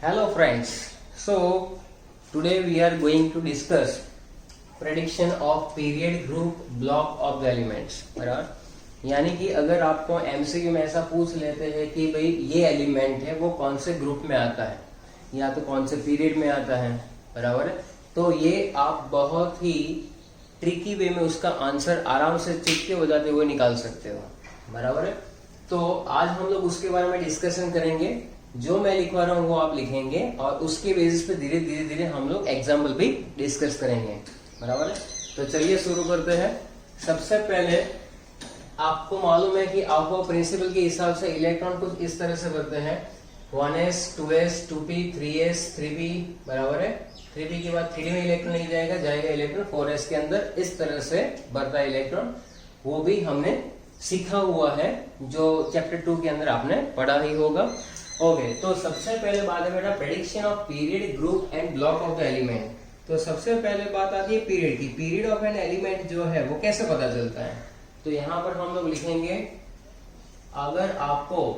Hello friends, so today we are going to discuss prediction of period group block of the elements. बराबर, यानी कि अगर आपको MCQ में ऐसा पूछ लेते हैं कि भाई ये एलिमेंट है वो कौन से ग्रुप में आता है या तो कौन से पीरियड में आता है, बराबर है, तो ये आप बहुत ही ट्रिकी वे में उसका आंसर आराम से चिपके बजाते हुए निकाल सकते हो, बराबर है। तो आज हम लोग उसके बारे में डिस्कशन करेंगे। जो मैं लिखवा रहा हूँ वो आप लिखेंगे और उसके बेसिस पे धीरे धीरे हम लोग एग्जाम्पल भी डिस्कस करेंगे, बराबर है। तो चलिए शुरू करते हैं। सबसे पहले आपको मालूम है कि आपको प्रिंसिपल के हिसाब से इलेक्ट्रॉन कुछ इस तरह से बढ़ते हैं 1s 2s 2p 3s 3p, बराबर है। 3p के बाद 3d में इलेक्ट्रॉन नहीं जाएगा इलेक्ट्रॉन 4s के अंदर, इस तरह से बढ़ता है इलेक्ट्रॉन। वो भी हमने सीखा हुआ है, जो चैप्टर 2 के अंदर आपने पढ़ा ही होगा। ओके, तो सबसे पहले बात है बेटा prediction of period group and block of the element. तो सबसे पहले बात आती है पीरियड की। पीरियड ऑफ एन एलिमेंट जो है वो कैसे पता चलता है, तो यहां पर हम लोग लिखेंगे अगर आपको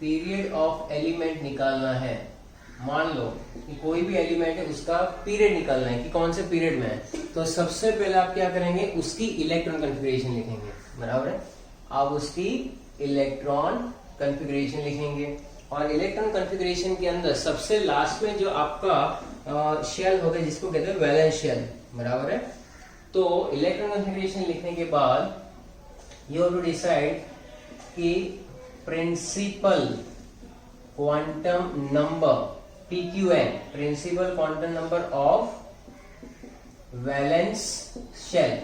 पीरियड ऑफ एलिमेंट निकालना है, मान लो कि कोई भी एलिमेंट है उसका पीरियड निकालना है कि कौन से पीरियड में है, तो सबसे पहले आप क्या करेंगे, उसकी इलेक्ट्रॉन कॉन्फ़िगरेशन लिखेंगे, बराबर है। आप उसकी इलेक्ट्रॉन कॉन्फ़िगरेशन लिखेंगे और इलेक्ट्रॉन कॉन्फ़िगरेशन के अंदर सबसे लास्ट में जो आपका शेल होगा जिसको कहते हैं वैलेंस शेल, बराबर है। तो इलेक्ट्रॉन कॉन्फ़िगरेशन लिखने के बाद यू हैव टू डिसाइड कि principal quantum number PQN, principal quantum number of valence shell,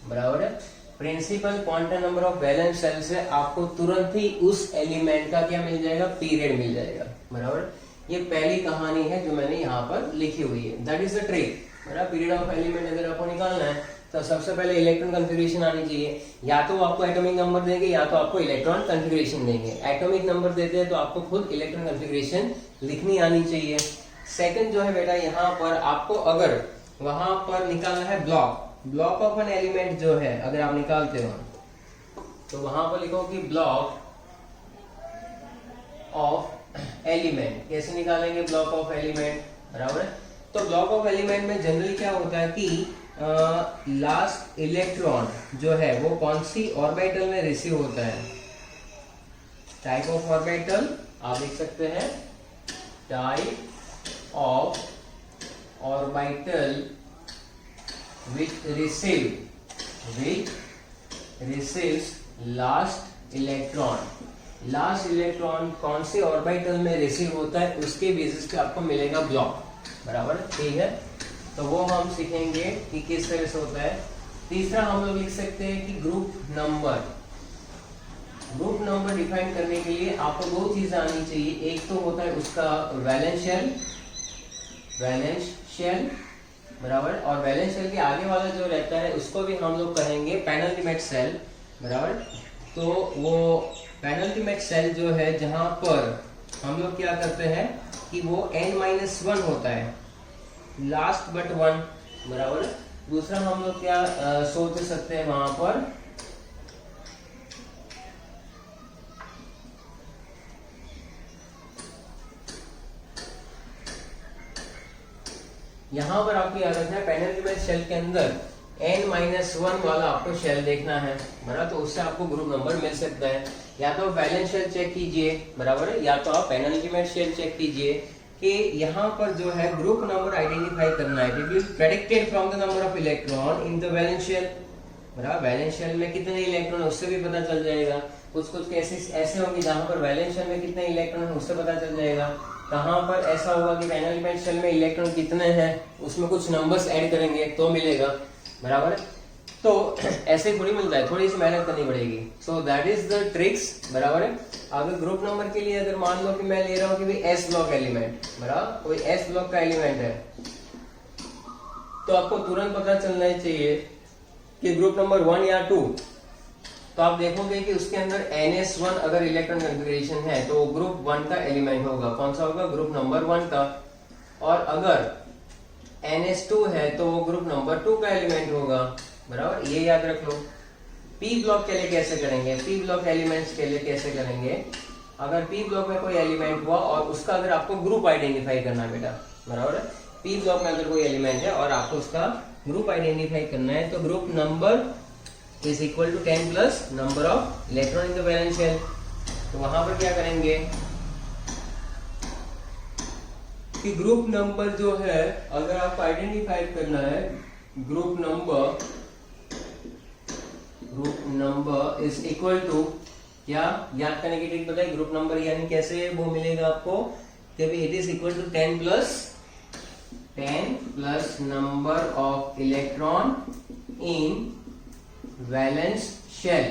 बराबर है। Principal quantum number of valence shell से आपको तुरंत ही उस एलिमेंट का क्या मिल जाएगा, पीरियड मिल जाएगा, बराबर। ये पहली कहानी है जो मैंने यहाँ पर लिखी हुई है, दैट इज द ट्रिक, बराबर। पीरियड ऑफ एलिमेंट अगर आपको निकालना है तो सबसे पहले इलेक्ट्रॉन कॉन्फ़िगरेशन आनी चाहिए। या तो आपको एटॉमिक नंबर देंगे या तो आपको इलेक्ट्रॉन कॉन्फ़िगरेशन देंगे। एटॉमिक नंबर देते हैं तो आपको खुद इलेक्ट्रॉन कॉन्फ़िगरेशन लिखनी आनी चाहिए। सेकंड जो है बेटा, यहाँ पर आपको अगर वहां पर निकालना है ब्लॉक ऑफ एन एलिमेंट जो है, अगर आप निकालते हो तो वहां पर लिखो कि ब्लॉक ऑफ एलिमेंट। कैसे निकालेंगे ब्लॉक ऑफ एलिमेंट, बराबर है। तो ब्लॉक ऑफ एलिमेंट में जनरली क्या होता है कि लास्ट इलेक्ट्रॉन जो है वो कौन सी ऑर्बिटल में रिसीव होता है। टाइप ऑफ ऑर्बिटल आप लिख सकते हैं, type of orbital which receives last electron कौन से ऑर्बिटल में रिसीव होता है उसके बेसिस पे आपको मिलेगा ब्लॉक, बराबर, ठीक है। तो वो हम सीखेंगे कि किस तरह से होता है। तीसरा हम लोग लिख सकते हैं कि ग्रुप नंबर डिफाइन करने के लिए आपको दो चीजें आनी चाहिए। एक तो होता है उसका वैलेंस शेल, बराबर, और वैलेंस शेल के आगे वाला जो रहता है उसको भी हम लोग कहेंगे पेनल्टीमेट सेल, बराबर। तो वो पेनल्टीमेट सेल जो है जहां पर हम लोग क्या करते हैं कि वो n-1 होता है, लास्ट बट वन, बराबर। दूसरा हम लोग क्या सोच सकते हैं वहां पर, यहां पर आपको याद रखना है पेनल्टीमेट शेल के अंदर n-1 वाला आपको शेल देखना है, बराबर। तो उससे आपको ग्रुप नंबर मिल सकता है। या तो वैलेंस शेल चेक कीजिए, बराबर है, या तो आप पेनल्टीमेट शेल चेक कीजिए कि यहाँ पर जो है ग्रुप नंबर आइडेंटिफाई करना है। It will predicted from the number of electron in the valence shell, बराबर। वैलेंस शेल में कितने इलेक्ट्रॉन है उससे भी पता चल जाएगा। कुछ केसेस ऐसे होंगे जहां पर वैलेंस शेल में कितने इलेक्ट्रॉन है उससे पता चल जाएगा। कहां पर ऐसा होगा कि पेनल्टीमेट शेल में इलेक्ट्रॉन कितने हैं उसमें कुछ नंबर्स ऐड करेंगे तो मिलेगा, बराबर। तो ऐसे थोड़ी मिलता है, थोड़ी सी मेहनत करनी पड़ेगी। So that is the tricks, बराबर है। अगर ग्रुप नंबर के लिए अगर मान लो कि मैं ले रहा हूँ कि भाई एस ब्लॉक एलिमेंट, बराबर, कोई एस ब्लॉक का एलिमेंट है, तो आपको तुरंत पता चलना चाहिए कि ग्रुप नंबर 1 या 2। तो आप देखोगे कि उसके अंदर NS1 अगर इलेक्ट्रॉन कॉन्फ़िगरेशन है तो ग्रुप 1 का एलिमेंट होगा। कौन सा होगा, ग्रुप नंबर 1 का। और अगर NS2 है तो वो ग्रुप नंबर 2 का एलिमेंट होगा, बराबर, ये याद रख लो। पी ब्लॉक के लिए कैसे करेंगे, पी ब्लॉक एलिमेंट्स के लिए कैसे करेंगे अगर पी ब्लॉक में कोई एलिमेंट हुआ और उसका अगर आपको ग्रुप आइडेंटिफाई करना है बेटा, बराबर है, पी ब्लॉक में अगर कोई एलिमेंट है और आपको उसका ग्रुप आइडेंटिफाई करना है तो group number is equal to 10 plus number of electron in the valence shell. तो वहां पर क्या करेंगे कि ग्रुप नंबर जो है अगर आपको आइडेंटिफाई करना है, group number is equal to, क्या याद करने की ट्रिक बताइए, ग्रुप नंबर यानी कैसे वो मिलेगा आपको, it is equal to 10 plus number of electron in valence shell,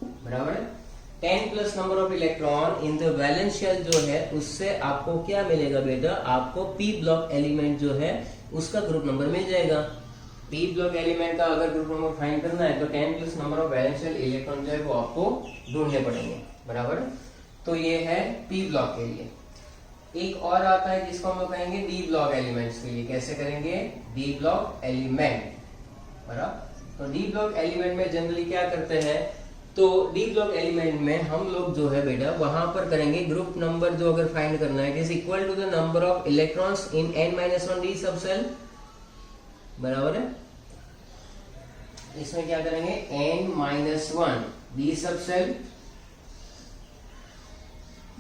बराबर है। 10 plus number of electron in the valence shell जो है उससे आपको क्या मिलेगा बेटा, आपको पी ब्लॉक एलिमेंट जो है उसका ग्रुप नंबर मिल जाएगा। पी ब्लॉक एलिमेंट का अगर ग्रुप नंबर फाइंड करना है तो 10 plus number of valence shell electron जो है वो आपको ढूंढने पड़ेंगे, बराबर। तो ये है पी ब्लॉक के लिए। एक और आता है जिसको हम लोग कहेंगे डी ब्लॉक एलिमेंट्स के लिए। कैसे करेंगे, डी ब्लॉक एलिमेंट, बराबर। तो डी ब्लॉक एलिमेंट में जनरली क्या करते हैं, तो डी ब्लॉक एलिमेंट में हम लोग जो है बेटा वहां पर करेंगे ग्रुप नंबर जो अगर फाइंड करना है, it is equal to the number of electrons in n-1 D sub shell, बराबर है। इसमें क्या करेंगे, n-1 D sub shell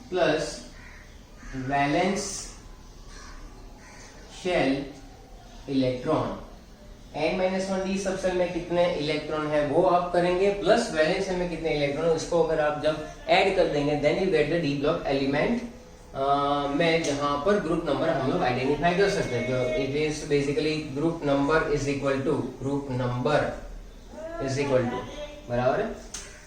plus valence shell electron. n-1 D sub shell में कितने इलेक्ट्रॉन है वो आप करेंगे, प्लस वैलेंस शेल में कितने इलेक्ट्रॉन है उसको अगर आप जब ऐड कर देंगे then you get the D block element में जहां पर ग्रुप नंबर हम लोग आइडेंटिफाई कर सकते हैं। It is basically group number is equal to बराबर है।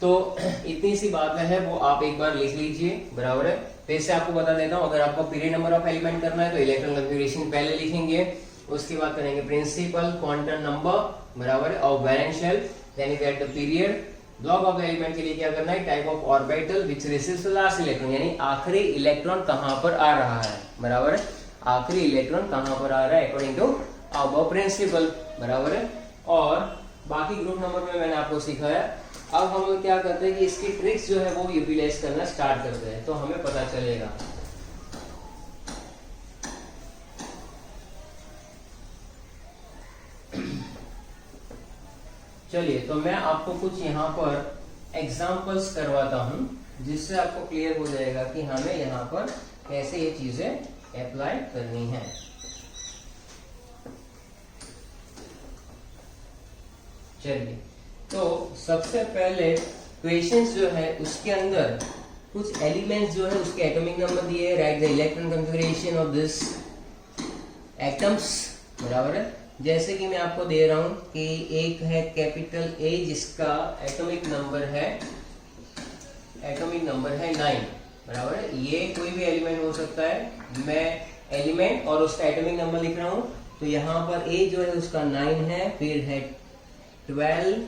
तो इतनी सी बात है वो आप एक बार लिख लीजिए, बराबर है। फिर से आपको बता देता हूं, अगर आपको पीरियड नंबर ऑफ एलिमेंट करना है तो इलेक्ट्रॉन कॉन्फ़िगरेशन पहले लिखेंगे, उसके बाद करेंगे प्रिंसिपल क्वांटम नंबर, बराबर है, और valence shell, then you get the period. Block of element के लिए क्या करना है, type of orbital which receives the last electron, यानी आखिरी इलेक्ट्रॉन कहां पर आ रहा है, बराबर है, आखिरी इलेक्ट्रॉन कहां पर आ रहा है अकॉर्डिंग टू अबव प्रिंसिपल, बराबर है। और बाकी ग्रुप नंबर में मैंने आपको सिखाया। अब हम लोग क्या करते हैं कि इसकी ट्रिक्स जो है वो यूटिलाइज करना स्टार्ट करते हैं, तो हमें पता चलेगा। चलिए, तो मैं आपको कुछ यहाँ पर एग्जांपल्स करवाता हूं जिससे आपको क्लियर हो जाएगा कि हमें यहाँ पर कैसे ये चीजें अप्लाई करनी है। चलिए, तो सबसे पहले क्वेश्चंस जो है उसके अंदर कुछ एलिमेंट्स जो है उसके एटॉमिक नंबर दिए है, right the electron configuration of this atoms, बराबर है। जैसे कि मैं आपको दे रहा हूं कि एक है कैपिटल ए जिसका एटॉमिक नंबर है 9, बराबर है। ये कोई भी एलिमेंट हो सकता है, मैं एलिमेंट और उसका एटॉमिक नंबर लिख रहा हूं। तो यहाँ पर ए जो है उसका 9 है, फिर है 12,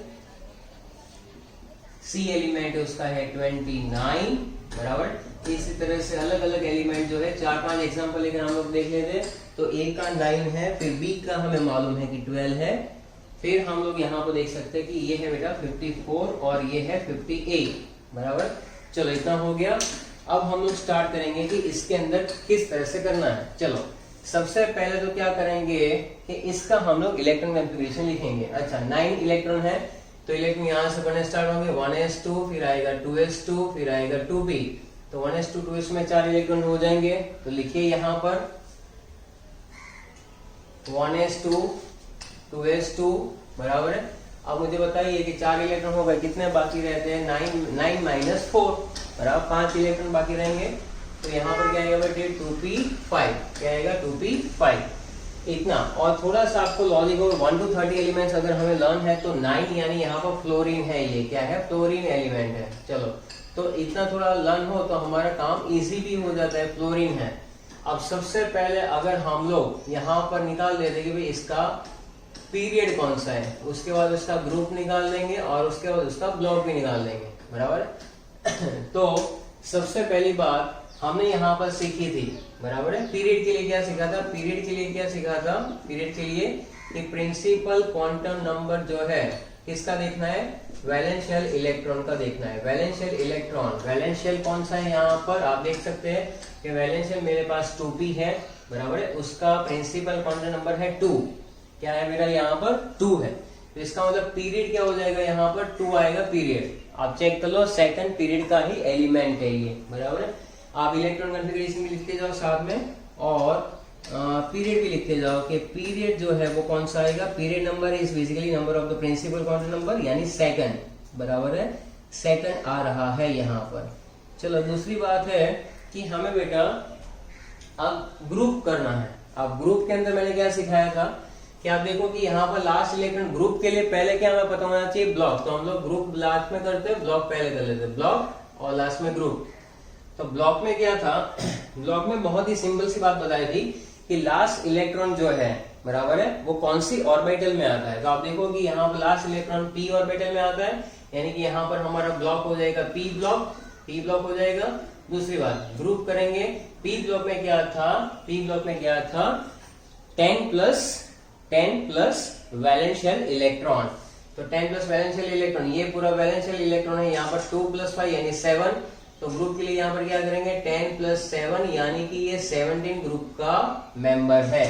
सी एलिमेंट है उसका है 29, बराबर। इसी तरह से अलग अलग एलिमेंट जो है 4-5 एग्जांपल लेकर हम लोग देख लेते हैं। तो ए का 9 है, फिर बी का हमें मालूम है कि 12 है, फिर हम लोग यहाँ पर देख सकते हैं कि ये है बेटा 54 और ये है 58, बराबर। चलो, इतना हो गया। अब हम लोग स्टार्ट करेंगे कि इसके अंदर किस तरह से करना है। चलो, सबसे पहले तो क्या करेंगे कि इसका हम लोग इलेक्ट्रॉन कॉन्फ़िगरेशन लिखेंगे। अच्छा, 9 इलेक्ट्रॉन है तो इलेक्ट्रॉन यहाँ से बनने स्टार्ट होंगे, 1s2, फिर आएगा 2s2, फिर आएगा 2p। तो 1s2 2s में 4 इलेक्ट्रॉन हो जाएंगे। तो लिखिए यहाँ पर 1s2 2s2, बराबर है। अब मुझे बताइए कि 4 इलेक्ट्रॉन हो गए, कितने बाकी रहते हैं, 9 - 4, बराबर 5 इलेक्ट्रॉन बाकी रहेंगे। तो यहाँ पर क्या आएगा बेटे 2p5, क्या आएगा 2p5, इतना। और थोड़ा सा आपको लॉजिक और 1 to 30 एलिमेंट्स अगर हमें लर्न है तो 9 यानी यहाँ पर फ्लोरीन है, ये क्या है, फ्लोरीन एलिमेंट है। चलो, तो इतना थोड़ा लर्न हो तो हमारा काम इजी भी हो जाता है, फ्लोरीन है। अब सबसे पहले अगर हम लोग यहाँ पर निकाल देते कि भाई इसका पीरियड कौन सा है, उसके बाद उसका ग्रुप निकाल देंगे और उसके बाद उसका ब्लॉक भी निकाल देंगे, बराबर। तो सबसे पहली बात हमने यहाँ पर सीखी थी, बराबर है। पीरियड के लिए क्या सीखा था, पीरियड के लिए कि प्रिंसिपल क्वांटम नंबर जो है किसका देखना है, वैलेंस शेल इलेक्ट्रॉन का देखना है। Valence shell electron, valence shell कौन सा है यहाँ पर आप देख सकते हैं कि वैलेंस शेल मेरे पास 2p है, बराबर है, उसका प्रिंसिपल क्वांटम नंबर है 2। क्या है मेरा यहाँ पर 2 है, तो इसका मतलब पीरियड क्या हो जाएगा, यहाँ पर 2 आएगा पीरियड। आप चेक कर लो, सेकंड पीरियड का ही एलिमेंट है ये, बराबर है। आप इलेक्ट्रॉन कॉन्फ़िगरेशन भी लिखते जाओ साथ में और पीरियड भी लिखते जाओ कि पीरियड जो है वो कौन सा आएगा, period number is basically number of the principal quantum number यानी सेकंड, बराबर है, सेकंड आ रहा है यहाँ पर। चलो दूसरी बात है कि हमें बेटा अब ग्रुप करना है। अब ग्रुप के अंदर मैंने क्या सिखाया था कि आप देखो कि यहाँ पर लास्ट इलेक्ट्रॉन ग्रुप के लिए पहले क्या हमें पता होना चाहिए, ब्लॉक। तो हम लोग ग्रुप लास्ट में करते हैं, ब्लॉक पहले कर लेते हैं, ब्लॉक और लास्ट में ग्रुप। तो ब्लॉक में क्या था, ब्लॉक में बहुत ही सिंपल सी बात बताई थी कि लास्ट इलेक्ट्रॉन जो है, बराबर है, वो कौन सी ऑर्बिटल में आता है। तो आप देखो कि यहाँ पर लास्ट इलेक्ट्रॉन p ऑर्बिटल में आता है, यानी कि यहाँ पर हमारा ब्लॉक हो जाएगा p ब्लॉक हो जाएगा। दूसरी बात ग्रुप करेंगे, p ब्लॉक में क्या था 10 प्लस वैलेंस शेल इलेक्ट्रॉन। तो 10 प्लस वैलेंस शेल इलेक्ट्रॉन, ये पूरा वैलेंस शेल इलेक्ट्रॉन है, यहाँ पर 2 + 5 यानी 7। तो ग्रुप के लिए यहाँ पर क्या करेंगे 10 + 7 यानी कि ये 17 ग्रुप का मेंबर है।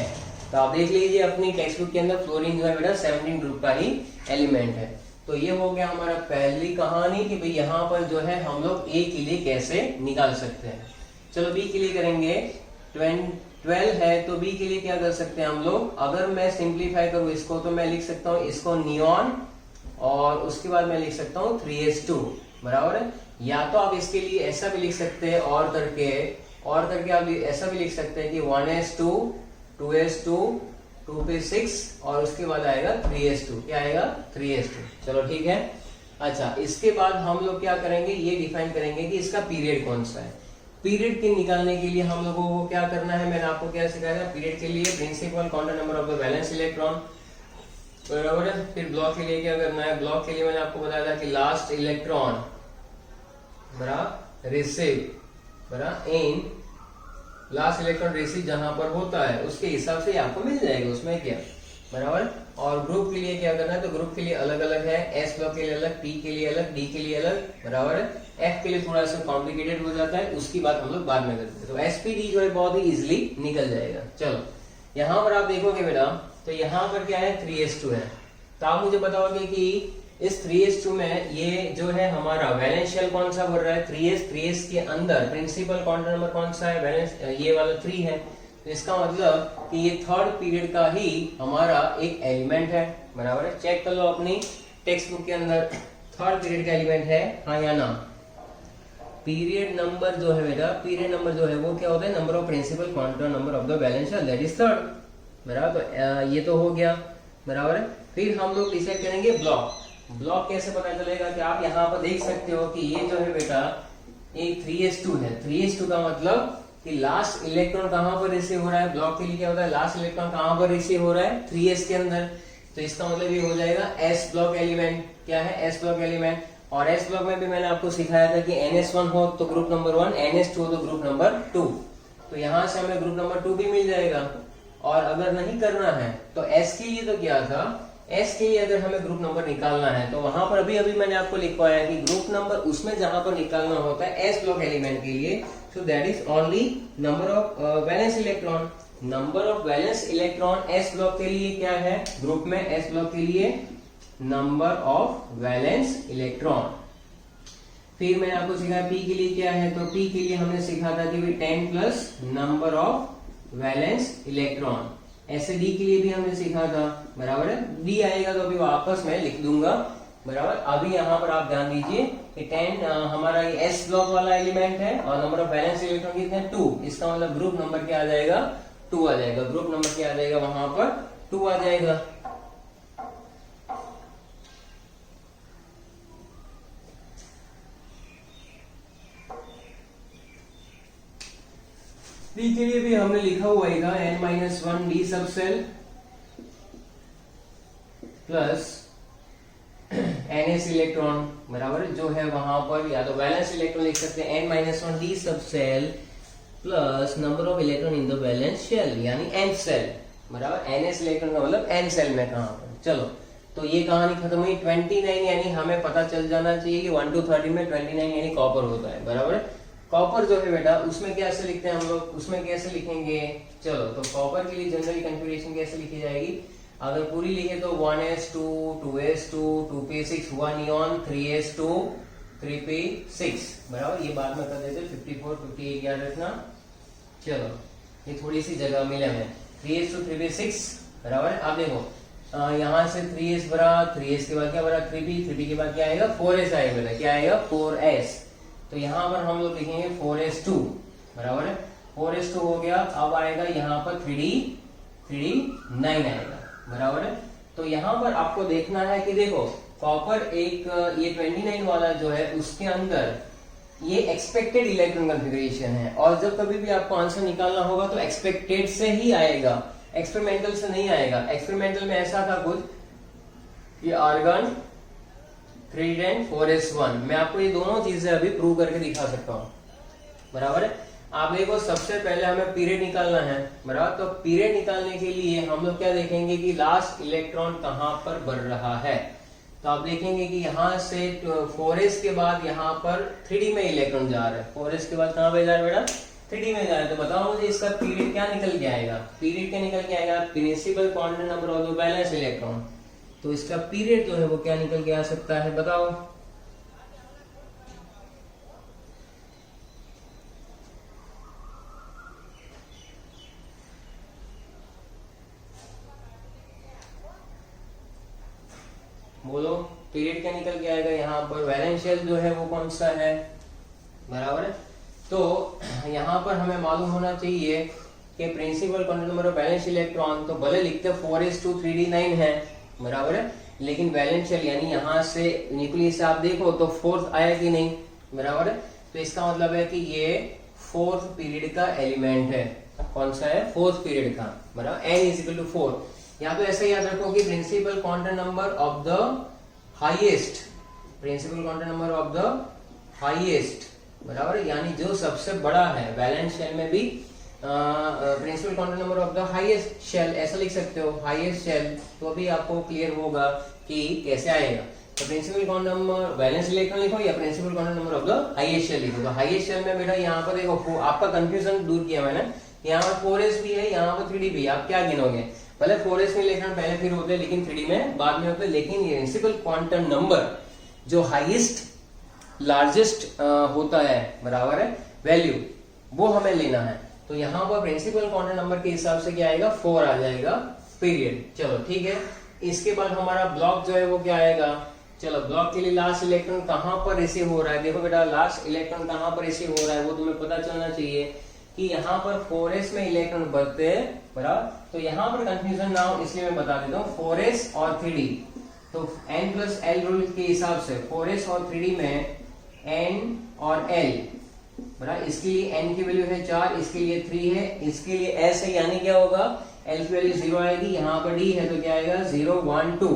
तो आप देख लीजिए अपनी टेक्स्ट बुक के अंदर फ्लोरीन जो है बेटा 17 ग्रुप का ही एलिमेंट है। तो ये हो गया हमारा पहली कहानी कि भाई यहाँ पर जो है हम लोग ए के लिए कैसे निकाल सकते हैं। चलो बी के लिए करेंगे, 12 है तो बी के लिए क्या कर सकते हैं हम लोग, अगर मैं सिंप्लीफाई करूं इसको तो मैं लिख सकता हूं इसको नियॉन और उसके बाद मैं लिख सकता हूं 3s2, बराबर है। या तो आप इसके लिए ऐसा भी लिख सकते हैं और करके आप ऐसा भी लिख सकते हैं कि 1s2 2s2 2 पे 6 और उसके बाद आएगा 3s2, क्या आएगा 3s2। चलो ठीक है। अच्छा इसके बाद हम लोग क्या करेंगे, ये डिफाइन करेंगे कि इसका पीरियड कौन सा है। पीरियड के निकालने के लिए हम लोगों को क्या करना है, मैंने आपको क्या सिखाया था, पीरियड के लिए principal quantum number of the valence electron, बराबर है। फिर ब्लॉक के लिए क्या करना है, ब्लॉक के लिए मैंने आपको बताया था कि last electron receive in last electron receive जहां पर होता है उसके हिसाब से आपको मिल जाएगा, उसमें क्या, बराबर। और ग्रुप के लिए क्या करना है, तो ग्रुप के लिए अलग अलग है, एस ब्लॉक के लिए अलग, पी के लिए अलग, डी के लिए अलग, बराबर है। एफ के लिए थोड़ा सा कॉम्प्लिकेटेड हो जाता है, उसकी बात हम लोग बाद में करते हैं। तो एसपीडी जो है बहुत ही इजिली निकल जाएगा। चलो यहाँ पर आप देखोगे बेटा, तो यहाँ पर क्या है 3s2 है। तो आप मुझे बताओगे कि इस 3s2 में ये जो है हमारा वैलेंस शेल कौन सा भर रहा है, 3s के अंदर प्रिंसिपल क्वांटम नंबर कौन सा है, वैलेंस ये वाला 3 है। तो इसका मतलब कि ये थर्ड पीरियड का ही हमारा एक एलिमेंट है, बराबर है। चेक कर लो अपनी टेक्स्ट बुक के अंदर थर्ड पीरियड का एलिमेंट है, हाँ या ना। पीरियड नंबर जो है बेटा, पीरियड नंबर जो है वो क्या होता है, number of principal quantum number of the valence shell, that is third, बराबर। तो ये तो हो गया, बराबर है। फिर हम लोग डिसाइड करेंगे ब्लॉक। ब्लॉक कैसे पता चलेगा कि आप यहाँ पर देख सकते हो कि ये जो है बेटा एक 3s2 है। 3s2 का मतलब कि लास्ट इलेक्ट्रॉन कहां पर रिसीव हो रहा है, ब्लॉक के लिए क्या होता है, लास्ट इलेक्ट्रॉन कहां पर रिसीव हो रहा है 3s के अंदर। तो इसका मतलब ये हो जाएगा s ब्लॉक एलिमेंट। क्या है s ब्लॉक एलिमेंट। और s ब्लॉक में भी मैंने आपको सिखाया था कि ns1 हो तो ग्रुप नंबर 1, ns2 हो तो ग्रुप नंबर 2। तो यहां से हमें ग्रुप नंबर 2 भी मिल जाएगा। और अगर नहीं करना है तो s के लिए तो क्या था, s के लिए अगर हमें ग्रुप नंबर निकालना है तो वहां पर अभी मैंने आपको लिखवाया कि ग्रुप नंबर उसमें जहां पर निकालना होता है s ब्लॉक एलिमेंट के लिए, so that is only number of valence electron. Number of valence electron s block के लिए क्या है, ग्रुप में s ब्लॉक के लिए नंबर ऑफ वैलेंस इलेक्ट्रॉन। फिर मैंने आपको सिखाया p के लिए क्या है, तो p के लिए हमने सीखा था कि 10 plus number of valence electron. ऐसे डी के लिए भी हमने सीखा था, बराबर है। डी आएगा तो अभी वापस मैं लिख दूंगा, बराबर। अभी यहाँ पर आप ध्यान दीजिए कि 10 हमारा ये एस ब्लॉक वाला एलिमेंट है और नंबर ऑफ वैलेंस इलेक्ट्रॉन कितने 2। इसका मतलब ग्रुप नंबर क्या आ जाएगा, 2 आ जाएगा। ग्रुप नंबर क्या आ जाएगा, वहां पर 2 आ जाएगा। डी के लिए भी हमने लिखा हुआ ही था n-1 D sub shell plus ns electron, बराबर जो है वहां पर या तो वैलेंस इलेक्ट्रॉन लिख सकते हैं n-1 D sub shell plus number of electron in the valence shell यानी n सेल, बराबर। ns इलेक्ट्रॉन का मतलब n सेल में कहां पर। चलो तो ये कहानी खत्म हुई। 29 यानी हमें पता चल जाना चाहिए कि 1 to 30 में 29 यानी कॉपर होता है, बराबर है। कॉपर जो है बेटा उसमें कैसे लिखते हैं हम लोग, उसमें कैसे लिखेंगे, चलो तो कॉपर के लिए जनरली कॉन्फ़िगरेशन कैसे लिखी जाएगी, अगर पूरी लिखे तो 1s2 2s2 2p6 1 neon 3s2 3p6, बराबर। ये बाद में कर देते 54 58 याद रखना। चलो ये थोड़ी सी जगह मिले हमें, 3s2 3p6, बराबर। आप देखो यहाँ से 3s भरा, 3s के बाद क्या भरा 3p के बाद क्या आएगा 4s आएगा बेटा, क्या आएगा 4s। तो यहाँ पर हम लोग लिखेंगे 4s2, बराबर है। 4s2 हो गया, अब आएगा यहाँ पर 3d9 आएगा, बराबर है। तो यहाँ पर आपको देखना है कि देखो कॉपर एक ये 29 वाला जो है उसके अंदर ये एक्सपेक्टेड इलेक्ट्रॉन कॉन्फ़िगरेशन है, और जब कभी भी आपको आंसर निकालना होगा तो एक्सपेक्टेड से ही आएगा, एक्सपेरिमेंटल से नहीं आएगा। एक्सपेरिमेंटल में ऐसा था कुछ ये आर्गन 3d 4s1, मैं आपको ये दोनों चीजें अभी प्रूव करके दिखा सकता हूँ, बराबर है। आप देखो सबसे पहले हमें पीरियड निकालना है, बराबर। तो पीरियड निकालने के लिए हम लोग क्या देखेंगे कि लास्ट इलेक्ट्रॉन कहाँ पर बढ़ रहा है। तो आप देखेंगे कि यहाँ से 4s के बाद यहाँ पर 3d में इलेक्ट्रॉन जा रहा है, 4s के बाद कहाँ पे जा रहा है बेटा 3d में जा रहा है। तो बताओ मुझे इसका पीरियड क्या निकल के आएगा, पीरियड क्या निकल के आएगा, principal quantum number of the valence electron. तो इसका पीरियड जो है वो क्या निकल के आ सकता है, बताओ। बोलो पीरियड क्या निकल के आएगा, यहाँ पर वैलेंस शेल जो है वो कौन सा है, बराबर है। तो यहाँ पर हमें मालूम होना चाहिए कि principal quantum number of valence electron, तो भले लिखते 4s2 3d9 है, बराबर है, लेकिन वैलेंस शेल यानी यहाँ से न्यूक्लियस से आप देखो तो फोर्थ आया कि नहीं, बराबर है। तो इसका मतलब है कि ये फोर्थ पीरियड का एलिमेंट है, कौन सा है फोर्थ पीरियड का, बराबर। n=4। या तो ऐसे याद रखो कि principal quantum number of the highest, principal quantum number of the highest, बराबर, यानी जो सबसे बड़ा है। वैलेंस शेल में भी principal quantum number of the highest shell ऐसा लिख सकते हो, हाईएस्ट शेल, तो अभी आपको क्लियर होगा कि कैसे आएगा। तो principal quantum number valence electron लिखो या principal quantum number of the highest shell लिखो। तो हाईएस्ट शेल में बेटा यहाँ पर देखो आपका कंफ्यूजन दूर किया मैंने, यहाँ पर 4s भी है, यहाँ पर 3d भी है, आप क्या गिनोगे, भले 4s में इलेक्ट्रॉन पहले फिर होते हैं लेकिन 3d में बाद में होते हैं, लेकिन ये प्रिंसिपल क्वांटम नंबर जो हाईएस्ट लार्जेस्ट होता है, बराबर है, वैल्यू वो हमें लेना है। तो यहाँ पर प्रिंसिपल क्वांटम नंबर के हिसाब से क्या आएगा 4 आ जाएगा पीरियड। चलो ठीक है, इसके बाद हमारा ब्लॉक जो है वो क्या आएगा। चलो ब्लॉक के लिए लास्ट इलेक्ट्रॉन कहाँ पर रिसीव हो रहा है, देखो बेटा लास्ट इलेक्ट्रॉन कहाँ पर रिसीव हो रहा है वो तुम्हें पता चलना चाहिए कि यहाँ पर 4s में इलेक्ट्रॉन बढ़ते हैं, बराबर। तो यहाँ पर कंफ्यूजन ना हो इसलिए मैं बता देता हूँ 4s और 3d। तो n+l रूल के हिसाब से 4s और 3d में n और l, बराबर। इसके लिए n की वैल्यू है 4, इसके लिए 3 है, इसके लिए s है, यानी क्या होगा l की वैल्यू 0 आएगी, यहाँ पर d है तो क्या आएगा 0 1 2,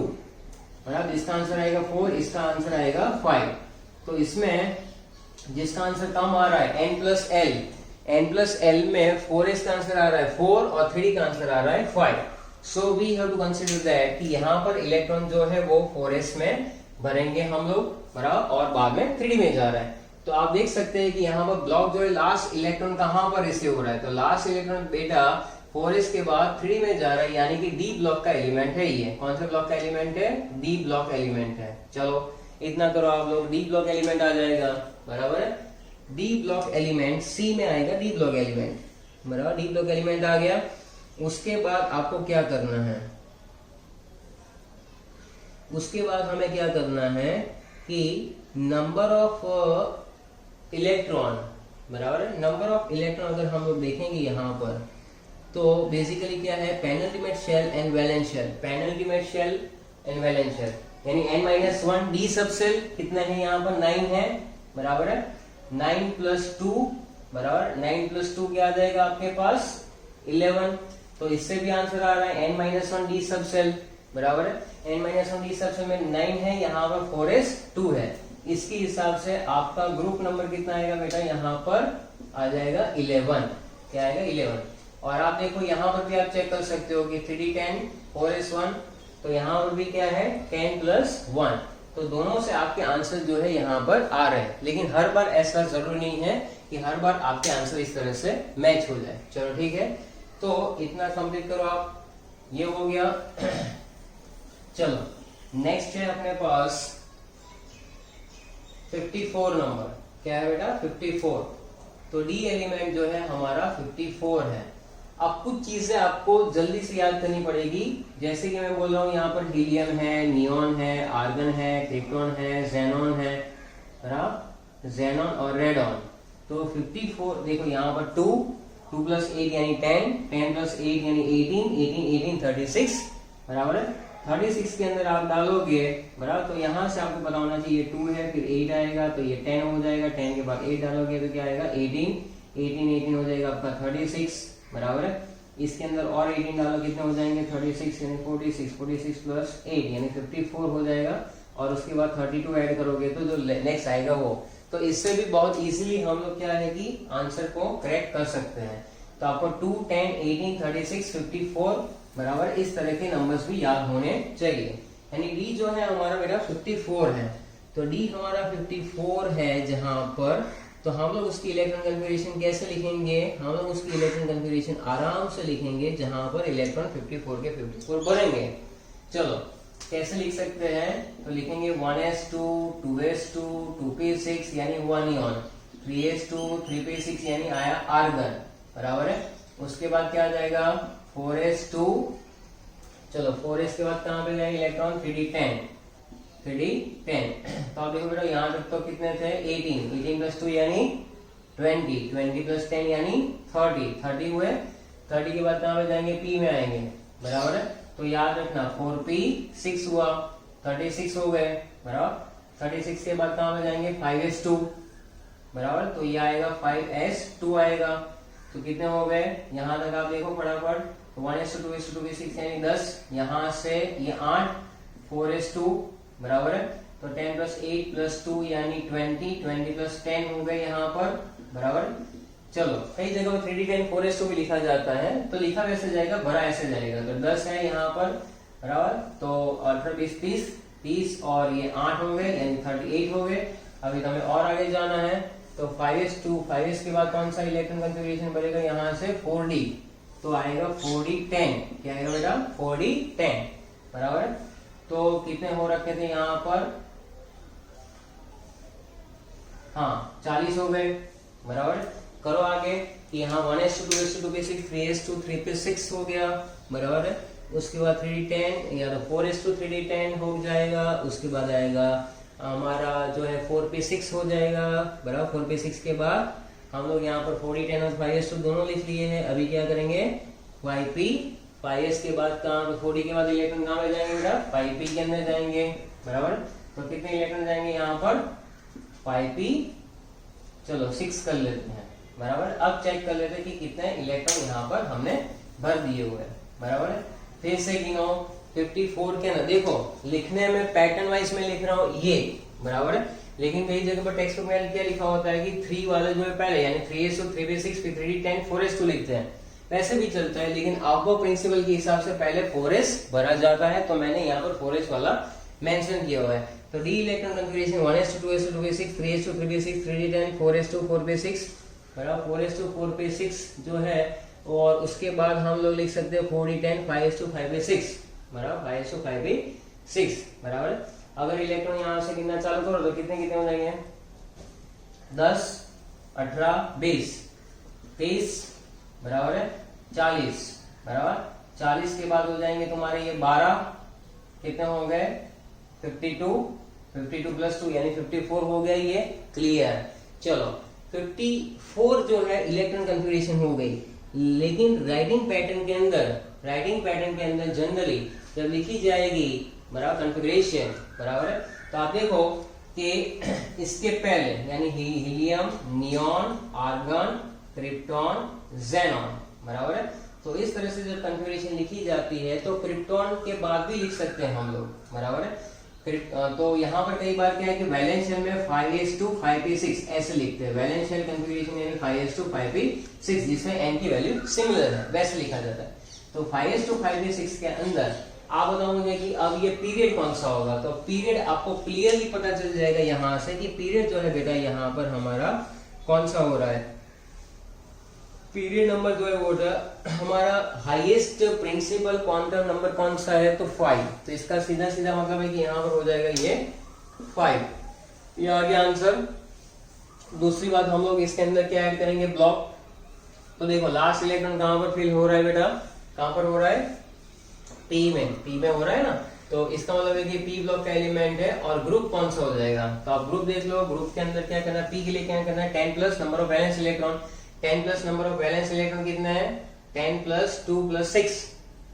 बराबर। इसका आंसर आएगा 4, इसका आंसर आएगा 5। तो इसमें जिसका आंसर कम आ रहा है n+l में 4s का आंसर आ रहा है 4 और 3d का आंसर आ रहा है 5। So we have to consider that कि यहाँ पर इलेक्ट्रॉन जो है वो 4s में भरेंगे हम लोग, बराबर, और बाद में 3d में जा रहा है। तो आप देख सकते हैं कि यहाँ पर ब्लॉक जो है लास्ट इलेक्ट्रॉन कहाँ पर रिसीव हो रहा है, तो लास्ट इलेक्ट्रॉन बेटा 4s के बाद 3d में जा रहा है, यानी कि डी ब्लॉक का एलिमेंट है। ये कौन सा ब्लॉक का एलिमेंट है, डी ब्लॉक एलिमेंट है। चलो इतना करो आप लोग, डी ब्लॉक एलिमेंट आ जाएगा, बराबर है। डी ब्लॉक एलिमेंट सी में आएगा, डी ब्लॉक एलिमेंट, बराबर। डी ब्लॉक एलिमेंट आ गया। उसके बाद आपको क्या करना है, उसके बाद हमें क्या करना है कि नंबर ऑफ इलेक्ट्रॉन, बराबर है। नंबर ऑफ इलेक्ट्रॉन अगर हम लोग देखेंगे यहाँ पर तो बेसिकली क्या है, penultimate shell and valence shell, penultimate shell and valence shell, यानी n-1 डी सब सेल कितना है यहाँ पर 9 है, बराबर है। 9 + 2, बराबर, 9 + 2 क्या आ जाएगा आपके पास 11। तो इससे भी आंसर आ रहा है n-1 डी सब सेल, बराबर है। n-1 डी सब सेल में 9 है, यहाँ पर 4s 2 है, इसके हिसाब से आपका ग्रुप नंबर कितना आएगा बेटा, यहाँ पर आ जाएगा 11, क्या आएगा 11। और आप देखो यहाँ पर भी आप चेक कर सकते हो कि 3d10 4s1 तो यहाँ पर भी क्या है 10 + 1, तो दोनों से आपके आंसर जो है यहाँ पर आ रहे हैं, लेकिन हर बार ऐसा जरूरी नहीं है कि हर बार आपके आंसर इस तरह से मैच हो जाए। चलो ठीक है, तो इतना कंप्लीट करो आप, ये हो गया। चलो नेक्स्ट है अपने पास 54 नंबर, क्या है बेटा 54। तो डी एलिमेंट जो है हमारा 54 है। अब कुछ चीजें आपको जल्दी से याद करनी पड़ेगी, जैसे कि मैं बोल रहा हूँ यहाँ पर हीलियम है, नियॉन है, आर्गन है, क्रिप्टॉन है, जेनॉन है, जेनॉन और रेडॉन। तो 54 देखो यहाँ पर 2 + 8 यानी 10, 10 + 8 यानी 18, 18 18 36 बराबर है। 36 के अंदर आप डालोगे बराबर, तो यहाँ से आपको पता होना चाहिए 2 है, फिर 8 आएगा तो ये 10 हो जाएगा, 10 के बाद 8 डालोगे तो क्या आएगा 18, 18 18 हो जाएगा आपका 36 बराबर है। इसके अंदर और 18 डालो, कितने हो जाएंगे 36 यानी 46, 46 + 8 यानी 54 हो जाएगा, और उसके बाद 32 ऐड करोगे तो जो नेक्स्ट आएगा वो। तो इससे भी बहुत इजीली हम लोग क्या है कि आंसर को करेक्ट कर सकते हैं। तो आपको 2, 10, 18, 36, 54 बराबर इस तरह के नंबर्स भी याद होने चाहिए। यानी डी जो है हमारा बेटा 54 है, तो डी हमारा 54 है जहां पर, तो हम लोग उसकी इलेक्ट्रॉन कन्फिगरेशन कैसे लिखेंगे, हम लोग उसकी इलेक्ट्रॉन कन्फिगरेशन आराम से लिखेंगे जहां पर इलेक्ट्रॉन 54 के 54 बढ़ेंगे। चलो कैसे लिख सकते हैं, तो लिखेंगे 1s2, 2s2, 2p6 यानी 1 नियॉन, 3s2, 3p6 यानी आया आर्गन बराबर है। उसके बाद क्या आ जाएगा 4s2, चलो 4s के बाद कहां पे जाएंगे इलेक्ट्रॉन 3d10, 3d10। तो आप देखो बेटा यहाँ तक तो कितने थे 18, 18 + 2 यानी 20, 20 + 10 यानी 30, 30 हुए। 30 के बाद कहां पे जाएंगे p में आएंगे बराबर है। तो याद रखना 4p6 हुआ, 36 हो गए बराबर। 36 के बाद कहां पे जाएंगे 5s2 बराबर, तो ये आएगा 5s2 आएगा। तो कितने हो गए यहां तक आप देखो फटाफट, 1s2, 2s2, 2p6 यानी 10, यहां से ये 8, 4s2 बराबर है। तो 10 + 8 + 2 यानी 20, 20 + 10 हो गए यहाँ पर बराबर। चलो कई जगह 3d10 4s2 भी लिखा जाता है, तो लिखा वैसे जाएगा भरा ऐसे जाएगा। तो 10 है यहाँ पर बराबर, तो 18 20 30 30 और ये 8 हो गए यानी 38 हो गए। अभी हमें और आगे जाना है, तो 5s2, 5s के बाद कौन सा इलेक्ट्रॉन कन्फिगरेशन बनेगा यहाँ से 4d, तो आएगा 4d10, क्या आएगा बेटा 4d10 बराबर। तो कितने हो रखे थे यहाँ पर, हाँ 40 हो गए बराबर। करो आगे कि यहाँ 1s2, 2s2, 2p6, 3s2, 3p6 हो गया बराबर है। उसके बाद 3d10 या तो 4s2 3d10 हो जाएगा। उसके बाद आएगा हमारा जो है 4p6 हो जाएगा बराबर। 4p6 के बाद हम लोग यहाँ पर 4d10 और 5s2 दोनों लिख लिए हैं। अभी क्या करेंगे 5p, 5s के बाद कहाँ पर 4d के बाद इलेक्ट्रॉन कहाँ पे जाएंगे बेटा 5p के अंदर जाएंगे बराबर। तो कितने इलेक्ट्रॉन जाएंगे यहाँ पर 5p, चलो 6 कर लेते हैं बराबर। अब चेक कर लेते हैं कि कितने इलेक्ट्रॉन यहाँ पर हमने भर दिए हुए हैं बराबर है। फिर से गिनो 54 के अंदर, देखो लिखने में पैटर्न वाइज में लिख रहा हूँ ये बराबर है, लेकिन कई जगह पर टेक्स्ट बुक में क्या लिखा होता है कि 3 वाले जो है पहले यानी 3s2, 3p6 फिर 3d10 4s2 लिखते हैं, वैसे भी चलता है। लेकिन आपको प्रिंसिपल के हिसाब से पहले 4s भरा जाता है, तो मैंने यहाँ पर 4s वाला मेंशन किया हुआ है। तो D electron configuration 1s2, 2s2, 2p6, 3s2, 3p6, 3d10, 4s2, 4p6 बराबर। 4s2, 4p6 जो है, और उसके बाद हम लोग लिख सकते हैं 4d10, 5s2, 5p6 बराबर, 5s2, 5p6 बराबर। अगर इलेक्ट्रॉन यहाँ से गिनना चालू करो तो कितने कितने हो जाएंगे 10, 18, 20, 23 बराबर है 40 बराबर। 40 के बाद हो जाएंगे तुम्हारे ये 12, कितने हो गए 52, 52 + 2 यानी 54 हो गया, ये क्लियर। चलो 54 जो है इलेक्ट्रॉन कन्फिगरेशन हो गई, लेकिन राइटिंग पैटर्न के अंदर जनरली जब लिखी जाएगी बराबर कन्फिगरेशन बराबर है, तो आप देखो कि इसके पहले यानी helium, neon, argon, krypton, xenon बराबर है। तो इस तरह से जब कन्फिगरेशन लिखी जाती है तो क्रिप्टॉन के बाद भी लिख सकते हैं हम लोग बराबर है। तो यहाँ पर कई बार क्या है कि वैलेंस शेल में 5s2, 5p6 ऐसे लिखते हैं। वैलेंस शेल कन्फिगरेशन यानी 5s2, 5p6 जिसमें n की वैल्यू सिमिलर है वैसे लिखा जाता है। तो 5s2, 5p6 के अंदर आप बताओ मुझे कि अब ये पीरियड कौन सा होगा। तो पीरियड आपको क्लियरली पता चल जाएगा यहाँ से कि पीरियड जो है बेटा यहाँ पर हमारा कौन सा हो रहा है। पीरियड नंबर जो है वो हमारा हाईएस्ट प्रिंसिपल क्वांटम नंबर कौन सा है, तो 5। तो इसका सीधा सीधा मतलब है कि यहाँ पर हो जाएगा ये 5। ये आ गया आंसर। दूसरी बात हम लोग इसके अंदर क्या ऐड करेंगे, ब्लॉक। तो देखो लास्ट इलेक्ट्रॉन कहां पर फिल हो रहा है बेटा, कहां पर हो रहा है, पी में हो रहा है ना। तो इसका मतलब है कि पी ब्लॉक का एलिमेंट है और ग्रुप कौन सा हो जाएगा। तो आप ग्रुप देख लो, ग्रुप के अंदर क्या करना है, पी के लिए क्या करना है, 10 plus number of valence electron. 10 plus number of valence electron कितना है, 10 प्लस 2 प्लस 6